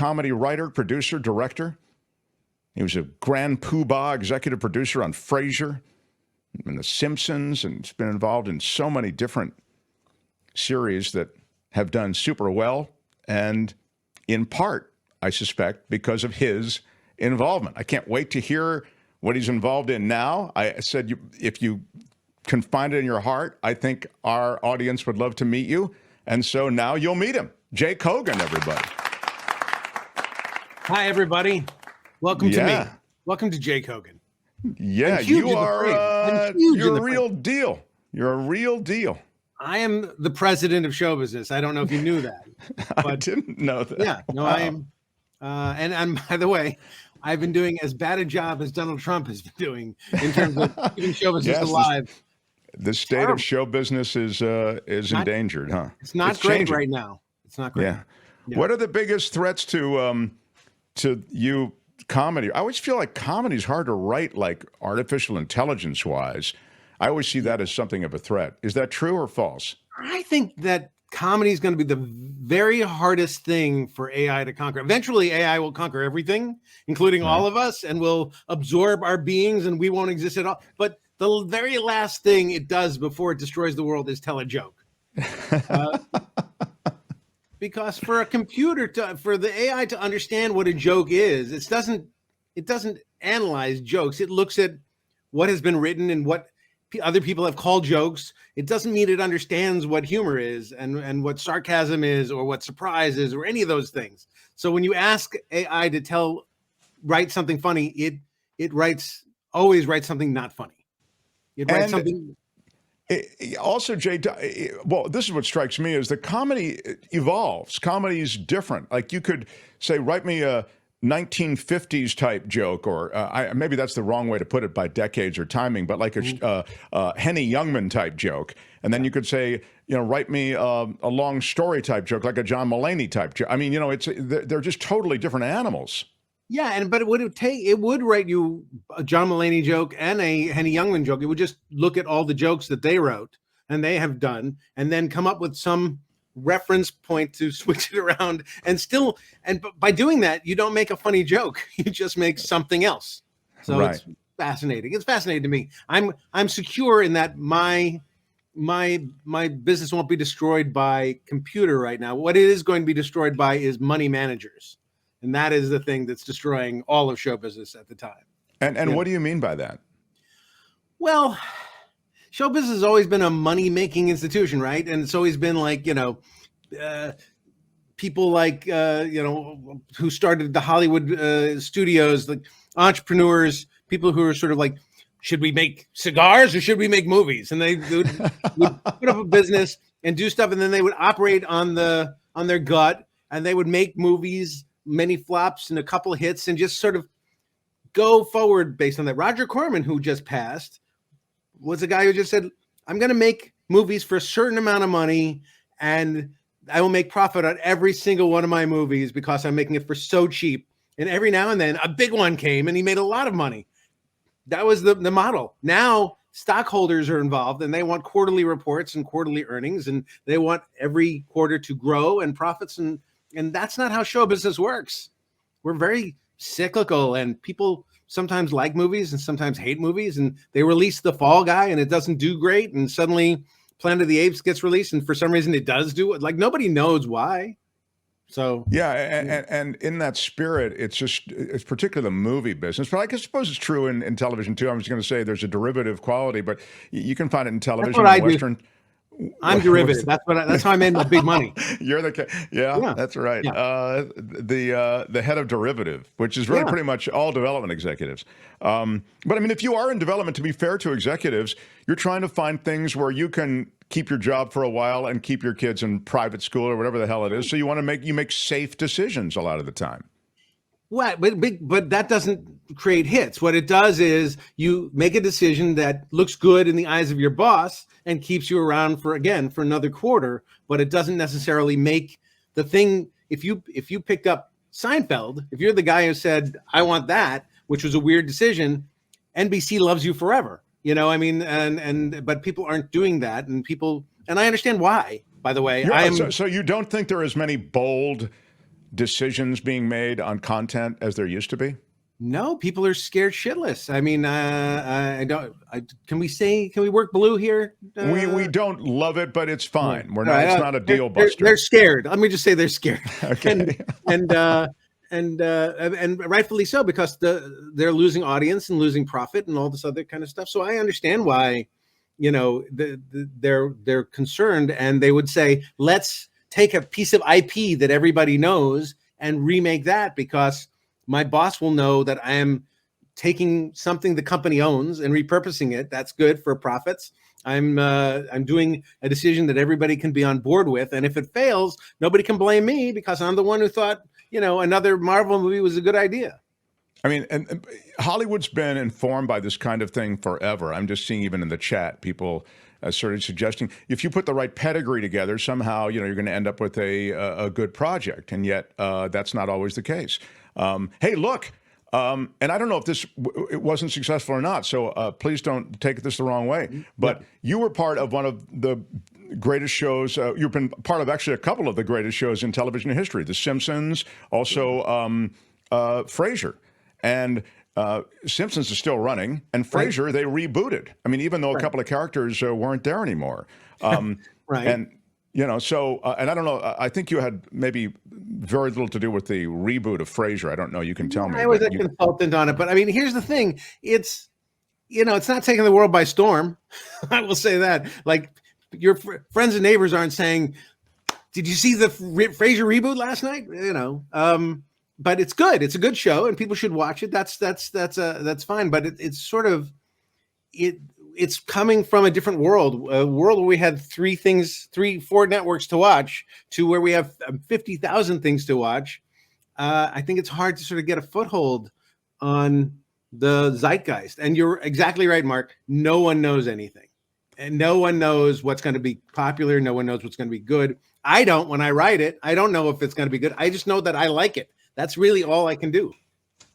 comedy writer, producer, director. He was a grand poobah executive producer on Frasier and The Simpsons, and has been involved in so many different series that have done super well, and in part, I suspect, because of his involvement. I can't wait to hear what he's involved in now. I said, if you can find it in your heart, I think our audience would love to meet you. And so now you'll meet him. Jay Kogen, everybody. Hi, everybody. Welcome to me. Welcome to Jay Kogen. Yeah, you are you're a real deal. You're a real deal. I am the president of show business. I don't know if you knew that. But I didn't know that. Yeah, no, wow. I am. And by the way, I've been doing as bad a job as Donald Trump has been doing in terms of keeping show business alive. The state of show business is endangered, huh? It's not great right now. It's not great. Yeah. What are the biggest threats to you comedy? I always feel like comedy is hard to write, like artificial intelligence wise. I always see that as something of a threat. Is that true or false? I think that comedy is going to be the very hardest thing for AI to conquer. Eventually, AI will conquer everything, including all of us, and will absorb our beings, and we won't exist at all. But the very last thing it does before it destroys the world is tell a joke. Because for a computer for the AI to understand what a joke is, it doesn't analyze jokes. It looks at what has been written and what other people have called jokes. It doesn't mean it understands what humor is and what sarcasm is or what surprise is or any of those things. So when you ask AI to write something funny, it always writes something not funny. It writes something. Also, Jay, well, this is what strikes me is that comedy evolves. Comedy is different. Like you could say, write me a 1950s type joke, or maybe that's the wrong way to put it by decades or timing, but like a Henny Youngman type joke. And then you could say, write me a long story type joke, like a John Mulaney type joke. I mean, they're just totally different animals. Yeah, but it would write you a John Mulaney joke and a Henny Youngman joke. It would just look at all the jokes that they wrote and they have done, and then come up with some reference point to switch it around. And by doing that, you don't make a funny joke. You just make something else. So It's fascinating. It's fascinating to me. I'm secure in that my business won't be destroyed by computer right now. What it is going to be destroyed by is money managers. And that is the thing that's destroying all of show business at the time. And what do you mean by that? Well, show business has always been a money-making institution, right? And it's always been like, people like, who started the Hollywood studios, like entrepreneurs, people who are sort of like, should we make cigars or should we make movies? And they would put up a business and do stuff, and then they would operate on their gut, and they would make movies, many flops and a couple of hits, and just sort of go forward based on that. Roger Corman, who just passed, was a guy who just said, I'm going to make movies for a certain amount of money, and I will make profit on every single one of my movies because I'm making it for so cheap. And every now and then a big one came and he made a lot of money. That was the model. Now stockholders are involved and they want quarterly reports and quarterly earnings, and they want every quarter to grow and profits, and that's not how show business works. We're very cyclical, and people sometimes like movies and sometimes hate movies, and they release The Fall Guy and it doesn't do great, and suddenly Planet of the Apes gets released and for some reason it does do it. Like nobody knows why. So and in that spirit, it's particularly the movie business, but I suppose it's true in television too. I was going to say there's a derivative quality, but you can find it in television, and Western. I'm derivative. That's how I made my big money. You're that's right. Yeah. The head of derivative, which is really pretty much all development executives. But I mean, if you are in development, to be fair to executives, you're trying to find things where you can keep your job for a while and keep your kids in private school or whatever the hell it is. So you make safe decisions a lot of the time. Well, but that doesn't create hits. What it does is you make a decision that looks good in the eyes of your boss and keeps you around for another quarter, but it doesn't necessarily make the thing. If you picked up Seinfeld, if you're the guy who said, I want that, which was a weird decision, NBC loves you forever. But people aren't doing that, and I understand why, by the way. So you don't think there are as many bold decisions being made on content as there used to be? No, people are scared shitless. I mean, can we work blue here? We don't love it, but it's fine. We're not. Right, It's not a deal buster. they're scared. Let me just say they're scared. Okay. And rightfully so, because they're losing audience and losing profit and all this other kind of stuff. So I understand why, they're concerned, and they would say, let's take a piece of IP that everybody knows and remake that, because my boss will know that I am taking something the company owns and repurposing it. That's good for profits. I'm doing a decision that everybody can be on board with, and if it fails, nobody can blame me, because I'm the one who thought, another Marvel movie was a good idea. I mean, and Hollywood's been informed by this kind of thing forever. I'm just seeing even in the chat, people started suggesting if you put the right pedigree together, somehow, you're going to end up with a good project. And yet that's not always the case. Hey, look, and I don't know if it wasn't successful or not, so please don't take this the wrong way. But you were part of one of the greatest shows. You've been part of actually a couple of the greatest shows in television history, The Simpsons, also Frasier. And Simpsons is still running, and Frasier, they rebooted. I mean, even though a couple of characters weren't there anymore. Right. And, so, and I don't know, I think you had maybe very little to do with the reboot of Frasier. I don't know. You can tell me. I was a consultant on it. But I mean, here's the thing. It's not taking the world by storm. I will say that. Like, your friends and neighbors aren't saying, did you see the Frasier reboot last night? But it's good. It's a good show, and people should watch it. That's fine. But it's sort of it's coming from a different world, a world where we had 4 networks to watch, to where we have 50,000 things to watch. I think it's hard to sort of get a foothold on the zeitgeist. And you're exactly right, Mark. No one knows anything, and no one knows what's going to be popular. No one knows what's going to be good. I don't. When I write it, I don't know if it's going to be good. I just know that I like it. That's really all I can do.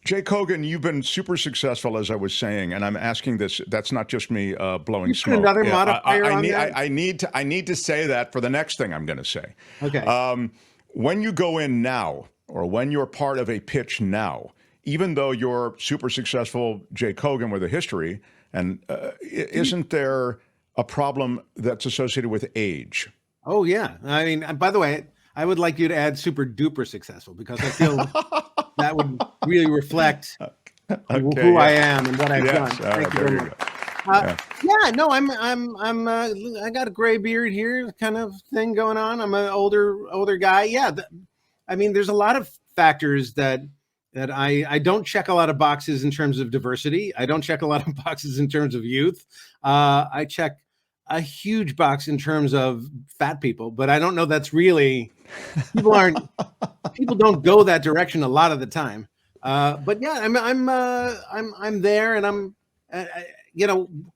Jay Kogen, you've been super successful, as I was saying, and I'm asking this. That's not just me blowing smoke. Another modifier on that? I need to say that for the next thing I'm going to say. Okay. When you go in now, or when you're part of a pitch now, even though you're super successful, Jay Kogen, with a history, and isn't there a problem that's associated with age? Oh yeah. I mean, by the way, I would like you to add super duper successful, because I feel that would really reflect who I am and what I've done. Thank you very much. I got a gray beard here, kind of thing going on. I'm an older guy. Yeah. I mean, there's a lot of factors that I don't check a lot of boxes in terms of diversity. I don't check a lot of boxes in terms of youth. I check a huge box in terms of fat people, but I don't know that's really people don't go that direction a lot of the time. But yeah, I'm there, and I'm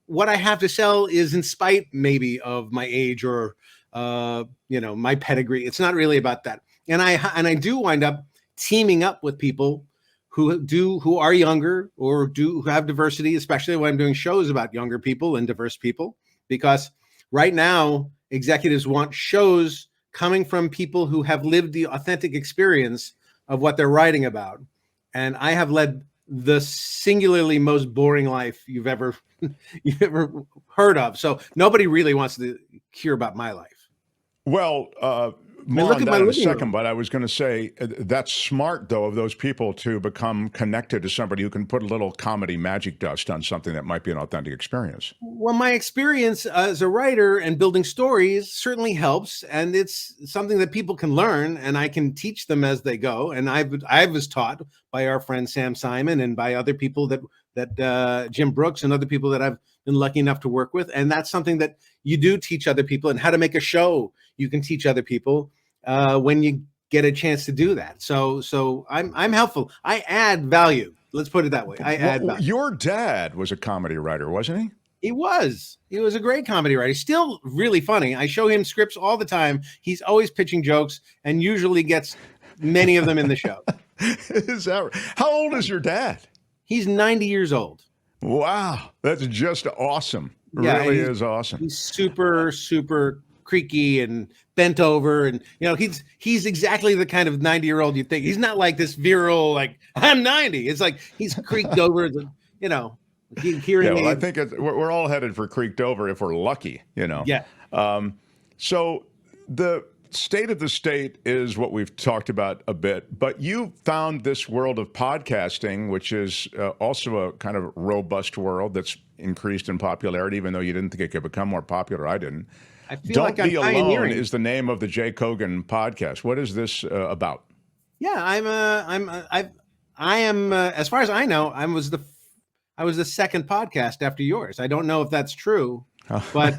what I have to sell is in spite maybe of my age or my pedigree. It's not really about that. And I do wind up teaming up with people who are younger or who have diversity, especially when I'm doing shows about younger people and diverse people. Because right now, executives want shows coming from people who have lived the authentic experience of what they're writing about. And I have led the singularly most boring life you've ever heard of. So nobody really wants to hear about my life. Well, more on that in a second, but I was going to say that's smart, though, of those people to become connected to somebody who can put a little comedy magic dust on something that might be an authentic experience. Well, my experience as a writer and building stories certainly helps, and it's something that people can learn, and I can teach them as they go. And I was taught by our friend Sam Simon and by other people that Jim Brooks and other people that I've been lucky enough to work with. And that's something that you do teach other people, and how to make a show. You can teach other people when you get a chance to do that. So I'm helpful. I add value. Let's put it that way. I add value. Your dad was a comedy writer, wasn't he? He was. He was a great comedy writer. He's still really funny. I show him scripts all the time. He's always pitching jokes and usually gets many of them in the show. Is that right? How old is your dad? He's 90 years old. Wow. That's just awesome. It really is awesome. He's super, super creaky and bent over, and he's exactly the kind of 90-year-old you think. He's not like this virile, like I'm 90. It's like he's creaked over, hearing Well, I aids. think we're all headed for creaked over if we're lucky, Yeah. So the state of the state is what we've talked about a bit, but you found this world of podcasting, which is also a kind of robust world that's increased in popularity, even though you didn't think it could become more popular. I didn't. I feel Don't like I'm Be Alone pioneering. is the name of the Jay Kogen podcast. What is this about? Yeah, I am as far as I know, I was the second podcast after yours. I don't know if that's true, but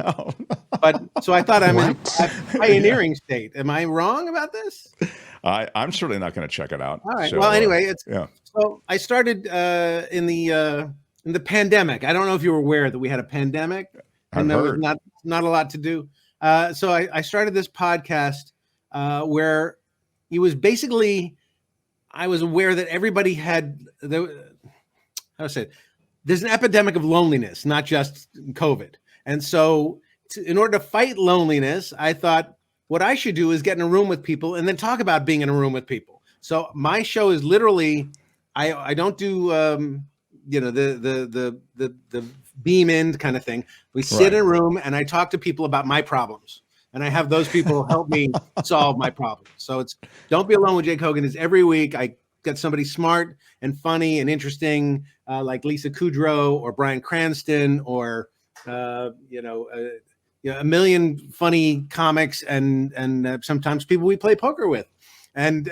so I thought I'm in a pioneering state. Am I wrong about this? I'm certainly not going to check it out. All right. So, Well, anyway, yeah. So I started in the pandemic. I don't know if you were aware that we had a pandemic, and there was not a lot to do. So I started this podcast where it was basically, I was aware that everybody had how to say it, there's an epidemic of loneliness, not just COVID. And so in order to fight loneliness, I thought what I should do is get in a room with people and then talk about being in a room with people. So my show is literally, I don't do the beam in kind of thing. We sit in a room and I talk to people about my problems, and I have those people help me solve my problems. So it's Don't Be Alone with Jay Kogen is every week. I get somebody smart and funny and interesting, like Lisa Kudrow or Bryan Cranston or a million funny comics and sometimes people we play poker with, and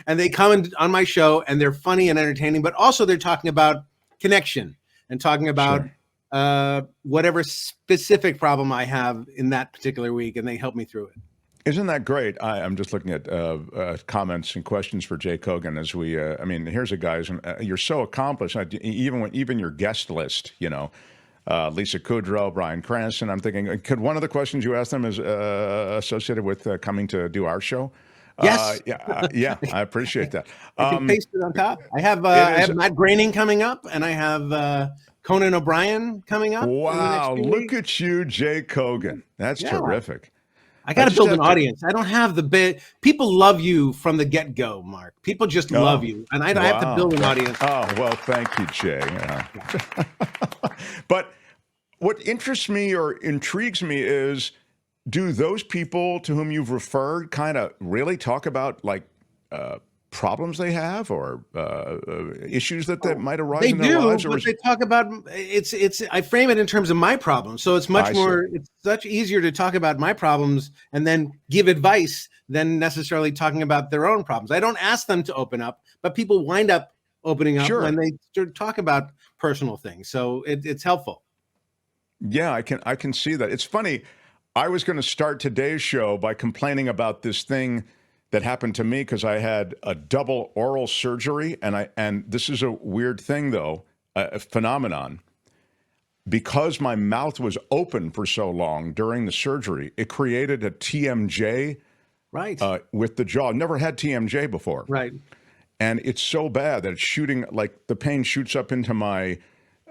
they come on my show and they're funny and entertaining, but also they're talking about connection and talking about whatever specific problem I have in that particular week, and they help me through it. Isn't that great? I'm just looking at comments and questions for Jay Kogen as we. Here's a guy. You're so accomplished. Even your guest list, Lisa Kudrow, Bryan Cranston. I'm thinking, could one of the questions you asked them is associated with coming to do our show? Yes. I appreciate that. I can paste it on top. I have Matt Groening coming up, and I have Conan O'Brien coming up. Wow, look at you, Jay Kogen. That's terrific. I got to build an audience. I don't have the bit. People love you from the get-go, Mark. People just love you, and I have to build an audience. Oh, well, thank you, Jay. Yeah. But what interests me or intrigues me is, do those people to whom you've referred kind of really talk about problems they have or issues that might arise in their lives? But they talk about it's. I frame it in terms of my problems, so it's much more. It's much easier to talk about my problems and then give advice than necessarily talking about their own problems. I don't ask them to open up, but people wind up opening up when they start talk about personal things. So it's helpful. Yeah, I can see that. It's funny. I was going to start today's show by complaining about this thing that happened to me because I had a double oral surgery, and this is a weird thing though, a phenomenon. Because my mouth was open for so long during the surgery, it created a TMJ with the jaw. Never had TMJ before. Right. And it's so bad that it's shooting, the pain shoots up into my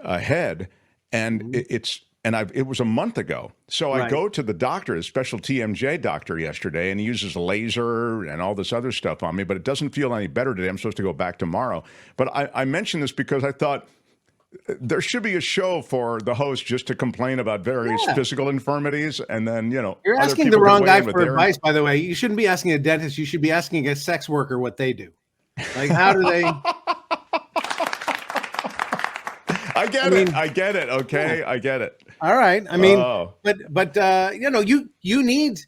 head, and it was a month ago. So I go to the doctor, a special TMJ doctor yesterday, and he uses a laser and all this other stuff on me, but it doesn't feel any better today. I'm supposed to go back tomorrow. But I mentioned this because I thought there should be a show for the host just to complain about various physical infirmities, and then, You're asking the wrong guy for advice, by the way. You shouldn't be asking a dentist. You should be asking a sex worker what they do. How do they... I get it. Okay. I get it. All right. You need,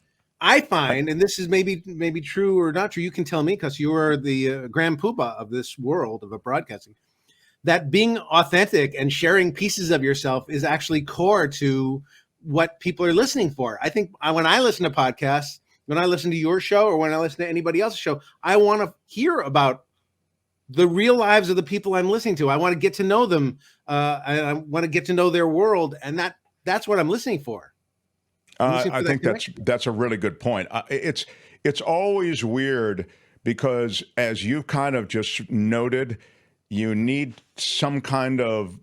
I find, and this is maybe true or not true. You can tell me because you are the grand poobah of this world of broadcasting, that being authentic and sharing pieces of yourself is actually core to what people are listening for. I think when I listen to podcasts, when I listen to your show or when I listen to anybody else's show, I want to hear about the real lives of the people I'm listening to. I want to get to know them. I want to get to know their world. And that's what I'm listening for. I think that's a really good point. It's always weird because, as you kind of just noted, you need some kind of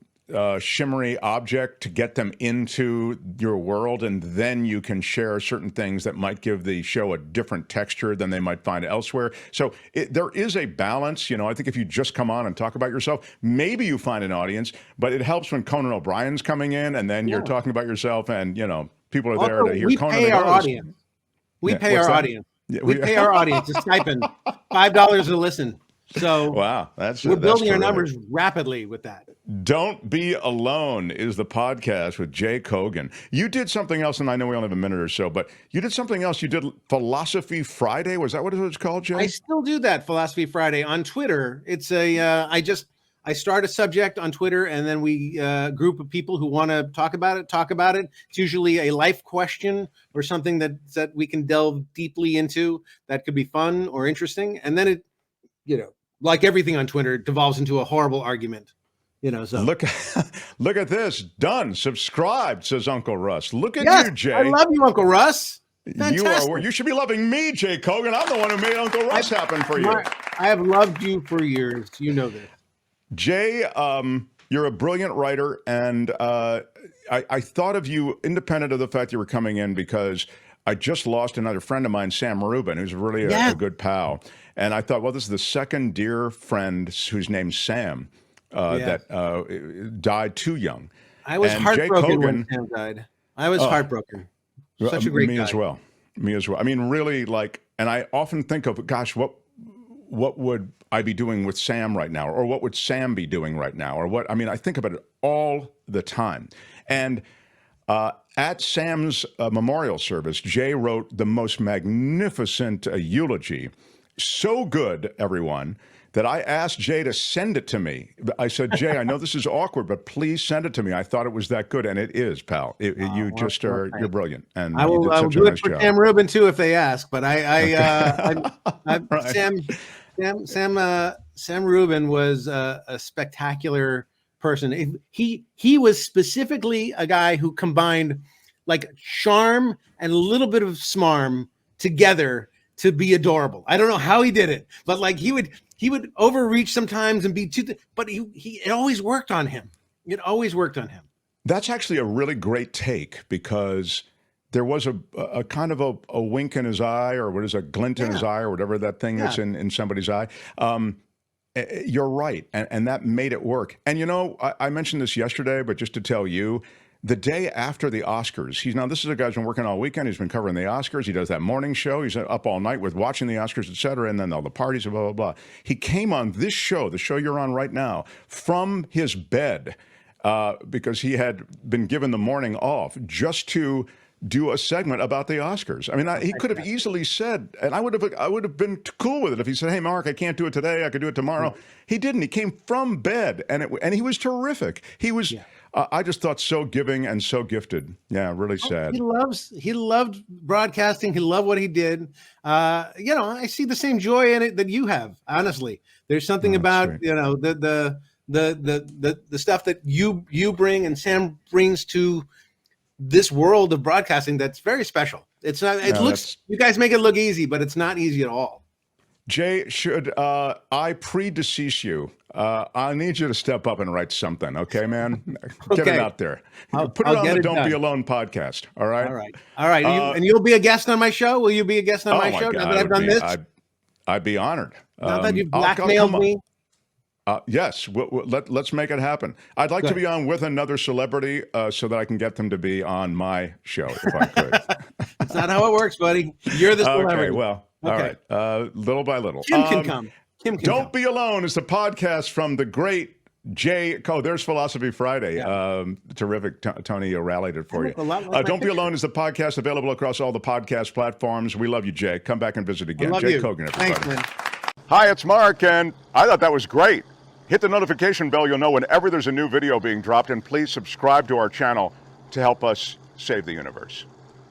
shimmery object to get them into your world, and then you can share certain things that might give the show a different texture than they might find elsewhere. So there is a balance. I think if you just come on and talk about yourself, maybe you find an audience, but it helps when Conan O'Brien's coming in and then you're talking about yourself, and people are there to hear Conan. We pay our audience. We pay our audience. We pay our audience a stipend, $5 a listen. So wow, we're building our numbers rapidly with that. Don't Be Alone is the podcast with Jay Kogen. You did something else, and I know we only have a minute or so, but you did something else. You did Philosophy Friday. Was that what it was called, Jay? I still do that, Philosophy Friday, on Twitter. It's I start a subject on Twitter, and then we group of people who want to talk about it. It's usually a life question or something that we can delve deeply into that could be fun or interesting. And then it, like everything on Twitter, devolves into a horrible argument. So look at this. Done. Subscribed, says Uncle Russ. Look at you, Jay. I love you, Uncle Russ. Fantastic. You should be loving me, Jay Kogen. I'm the one who made Uncle Russ happen for you. I have loved you for years. You know this. Jay, you're a brilliant writer, and I thought of you independent of the fact you were coming in because I just lost another friend of mine, Sam Rubin, who's really a good pal. And I thought, well, this is the second dear friend whose name's Sam that died too young. I was heartbroken when Sam died. I was heartbroken. Such a great guy. Me as well. I mean, really, and I often think of, gosh, what would I be doing with Sam right now? Or what would Sam be doing right now? I think about it all the time. And at Sam's memorial service, Jay wrote the most magnificent eulogy. So good, everyone, that I asked Jay to send it to me. I said, Jay, I know this is awkward, but please send it to me. I thought it was that good, and it is, pal. You're brilliant. And I will do it for Sam Rubin too if they ask. But Sam Rubin was a spectacular person. He was specifically a guy who combined like charm and a little bit of smarm together to be adorable. I don't know how he did it, but like he would overreach sometimes and be but it always worked on him. It always worked on him. That's actually a really great take, because there was a kind of a wink in his eye, or what is a glint in his eye, or whatever that thing is in somebody's eye. You're right. And that made it work. And, I mentioned this yesterday, but just to tell you, the day after the Oscars, this is a guy who's been working all weekend. He's been covering the Oscars. He does that morning show. He's up all night with watching the Oscars, et cetera, and then all the parties and blah, blah, blah. He came on this show, the show you're on right now, from his bed because he had been given the morning off just to do a segment about the Oscars. I mean, he could have easily said, and I would have been cool with it if he said, "Hey, Mark, I can't do it today. I could do it tomorrow." He didn't. He came from bed, and he was terrific. He was. I just thought so giving and so gifted. Yeah, really sad. He loved broadcasting. He loved what he did. I see the same joy in it that you have. Honestly, there's something about the stuff that you bring and Sam brings to this world of broadcasting that's very special. It's not. You guys make it look easy, but it's not easy at all. Jay, should I predecease you? I need you to step up and write something, okay, man? Get it out there. Put it on the Don't Be Alone podcast, all right? All right. And you'll be a guest on my show? Will you be a guest on my show now that I've done this? I'd be honored. Now that you've blackmailed me? Yes, let's make it happen. I'd like to be on with another celebrity so that I can get them to be on my show, if I could. That's not how it works, buddy. You're the celebrity. Okay, well. Okay. All right, little by little. Kim can come. Don't Be Alone is the podcast from the great Jay. There's Philosophy Friday. Terrific. Tony rallied it for you. Don't Be Alone is the podcast available across all the podcast platforms. We love you, Jay. Come back and visit again. Jay Kogen, everybody. Thanks, man. Hi, it's Mark, and I thought that was great. Hit the notification bell. You'll know whenever there's a new video being dropped, and please subscribe to our channel to help us save the universe.